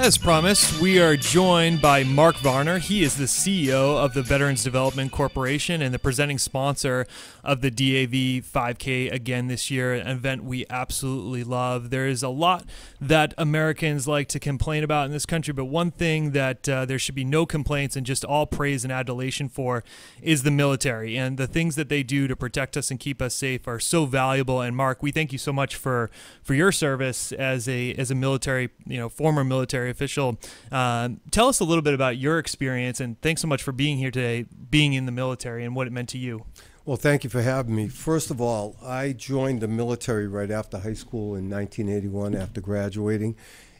As promised, we are joined by Mark Varner. He is the CEO of the Veterans Development Corporation and the presenting sponsor of the DAV 5K again this year, an event we absolutely love. There is a lot that Americans like to complain about in this country, but one thing that there should be no complaints and just all praise and adulation for is the military. And the things that they do to protect us and keep us safe are so valuable. And Mark, we thank you so much for your service as a military, former military official. Tell us a little bit about your experience, and thanks so much for being here today, being in the military and what it meant to you. Well, thank you for having me. First of all, I joined the military right after high school in 1981 after graduating,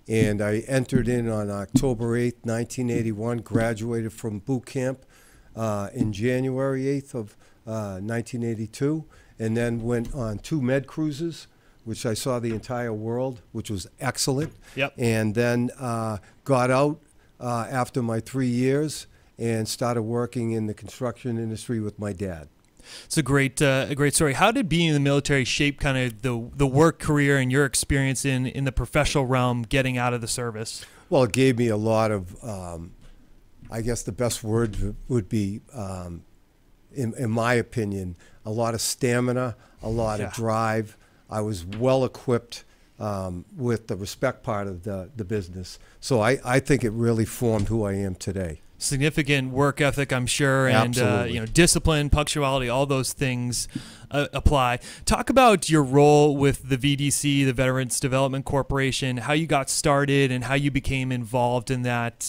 and I entered in on October 8th, 1981, graduated from boot camp in January 8th of 1982, and then went on 2 med cruises, which I saw the entire world, which was excellent. Yep. And then got out after my 3 years and started working in the construction industry with my dad. It's a great story. How did being in the military shape kind of the work career and your experience in the professional realm getting out of the service? Well, it gave me a lot of, I guess the best word would be, in my opinion, a lot of stamina, a lot of drive. I was well equipped with the respect part of the business. So I think it really formed who I am today. Significant work ethic, I'm sure, and discipline, punctuality, all those things apply. Talk about your role with the VDC, the Veterans Development Corporation, how you got started and how you became involved in that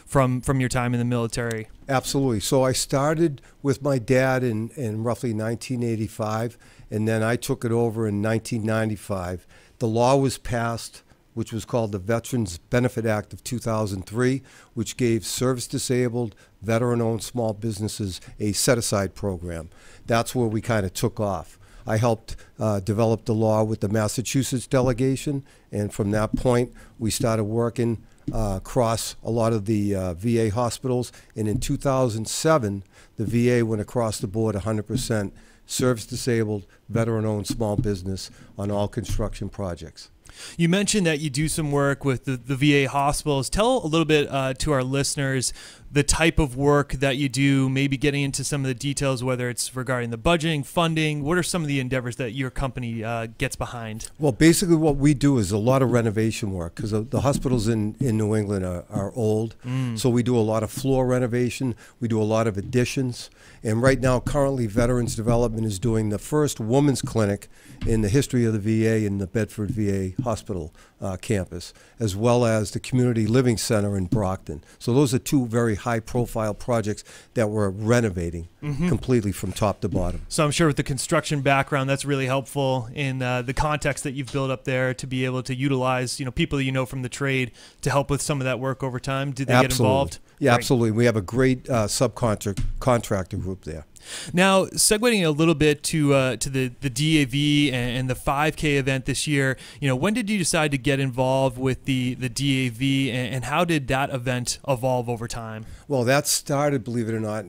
from your time in the military. Absolutely. So I started with my dad in roughly 1985, and then I took it over in 1995. The law was passed, which was called the Veterans Benefit Act of 2003, which gave service-disabled, veteran-owned small businesses a set-aside program. That's where we kind of took off. I helped develop the law with the Massachusetts delegation, and from that point, we started working across a lot of the VA hospitals. And in 2007, the VA went across the board 100% service-disabled, veteran-owned small business on all construction projects. You mentioned that you do some work with the VA hospitals. Tell a little bit to our listeners the type of work that you do, maybe getting into some of the details, whether it's regarding the budgeting, funding. What are some of the endeavors that your company gets behind? Well, basically what we do is a lot of renovation work, because the hospitals in New England are old. So we do a lot of floor renovation. We do a lot of additions. And right now, currently, Veterans Development is doing the first women's clinic in the history of the VA in the Bedford VA Hospital campus, as well as the Community Living Center in Brockton. So those are 2 very high-profile projects that we're renovating completely from top to bottom. So I'm sure with the construction background, that's really helpful in the context that you've built up there to be able to utilize, people that you know from the trade to help with some of that work over time. Did they get involved? Yeah, Great. Absolutely. We have a great subcontractor group there. Now, segueing a little bit to the DAV and the 5K event this year, when did you decide to get involved with the DAV, and how did that event evolve over time? Well, that started, believe it or not,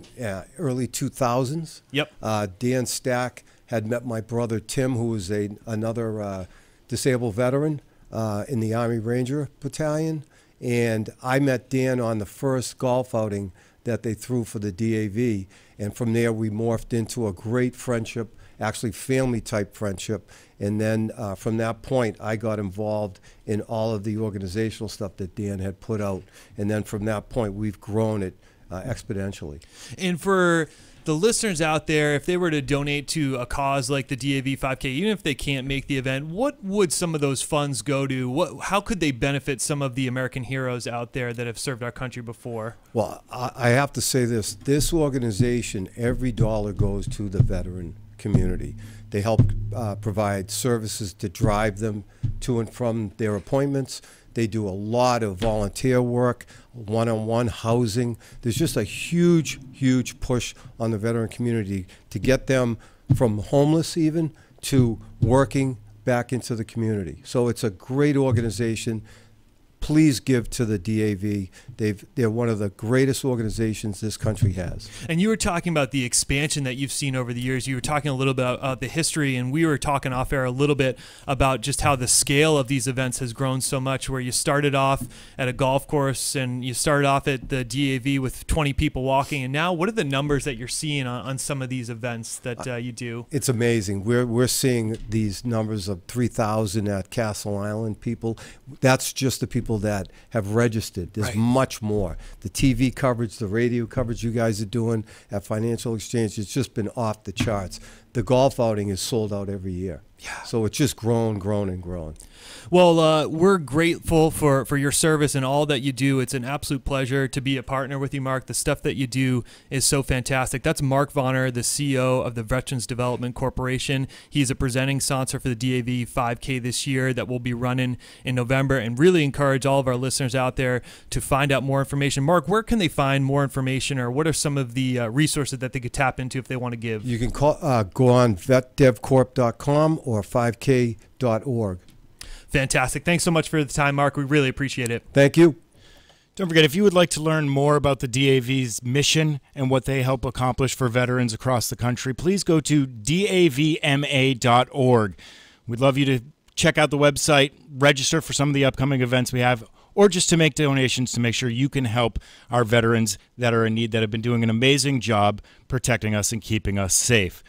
early 2000s. Yep. Dan Stack had met my brother Tim, who was another disabled veteran in the Army Ranger Battalion, and I met Dan on the first golf outing that they threw for the DAV, and from there we morphed into a great friendship, actually family-type friendship, and then from that point I got involved in all of the organizational stuff that Dan had put out, and then from that point we've grown it exponentially. And for the listeners out there, if they were to donate to a cause like the DAV 5K, even if they can't make the event, what would some of those funds go to? How could they benefit some of the American heroes out there that have served our country before? Well, I have to say this organization, every dollar goes to the veteran community. They help provide services to drive them to and from their appointments. They do a lot of volunteer work, one-on-one housing. There's just a huge, huge push on the veteran community to get them from homeless even to working back into the community. So it's a great organization. please give to the DAV. They're one of the greatest organizations this country has. And you were talking about the expansion that you've seen over the years. You were talking a little bit about the history, and we were talking off air a little bit about just how the scale of these events has grown so much, where you started off at a golf course and you started off at the DAV with 20 people walking. And now what are the numbers that you're seeing on some of these events that you do? It's amazing. We're seeing these numbers of 3,000 at Castle Island people. That's just the people that have registered. There's much more. The TV coverage, the radio coverage you guys are doing at Financial Exchange, it's just been off the charts. The golf outing is sold out every year. Yeah. So it's just grown, and grown. Well, we're grateful for your service and all that you do. It's an absolute pleasure to be a partner with you, Mark. The stuff that you do is so fantastic. That's Mark Varner, the CEO of the Veterans Development Corporation. He's a presenting sponsor for the DAV 5K this year that will be running in November, and really encourage all of our listeners out there to find out more information. Mark, where can they find more information, or what are some of the resources that they could tap into if they want to give? You can go on vetdevcorp.com or 5k.org. Fantastic. Thanks so much for the time, Mark. We really appreciate it. Thank you. Don't forget, if you would like to learn more about the DAV's mission and what they help accomplish for veterans across the country, please go to davma.org. We'd love you to check out the website, register for some of the upcoming events we have, or just to make donations to make sure you can help our veterans that are in need, that have been doing an amazing job protecting us and keeping us safe.